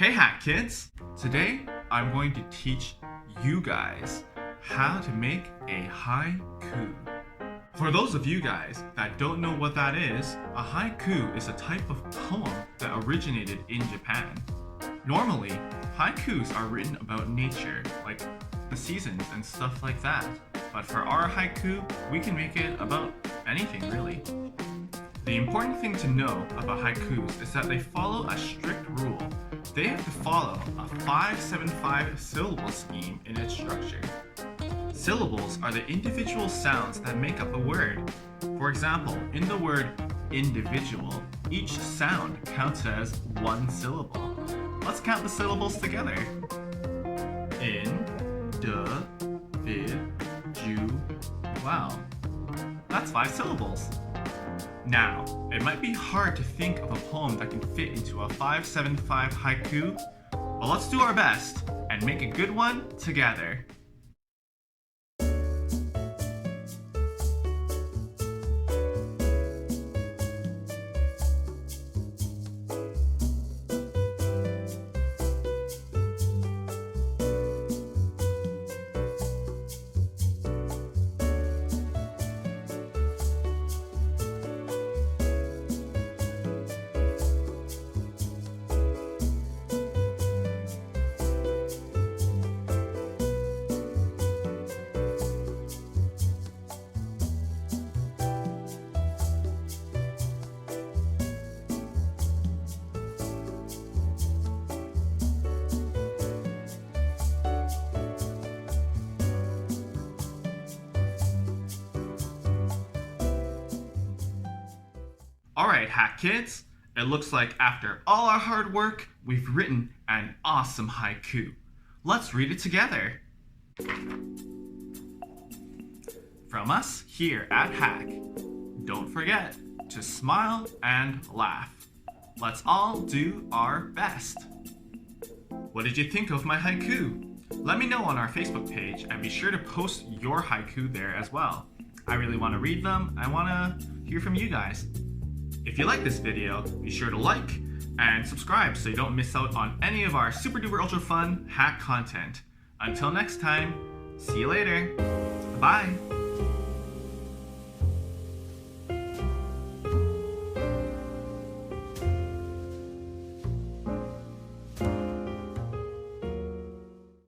Hey Hack Kids! Today I'm going to teach you guys how to make a haiku. For those of you guys that don't know what that is, a haiku is a type of poem that originated in Japan. Normally, haikus are written about nature, like the seasons and stuff like that. But for our haiku, we can make it about anything really. The important thing to know about haikus is that they follow a strict rule. They have to follow a 5-7-5 syllable scheme in its structure. Syllables are the individual sounds that make up a word. For example, in the word individual, each sound counts as one syllable. Let's count the syllables together. In, de, vid, ju, wow. That's 5 syllables. Now, it might be hard to think of a poem that can fit into a 5-7-5 haiku, but let's do our best and make a good one together. Alright, Hack Kids, it looks like after all our hard work, we've written an awesome haiku. Let's read it together. From us here at Hack, don't forget to smile and laugh. Let's all do our best. What did you think of my haiku? Let me know on our Facebook page and be sure to post your haiku there as well. I really want to read them. I want to hear from you guys. If you like this video, be sure to like and subscribe so you don't miss out on any of our super duper ultra fun hack content. Until next time, see you later. Bye.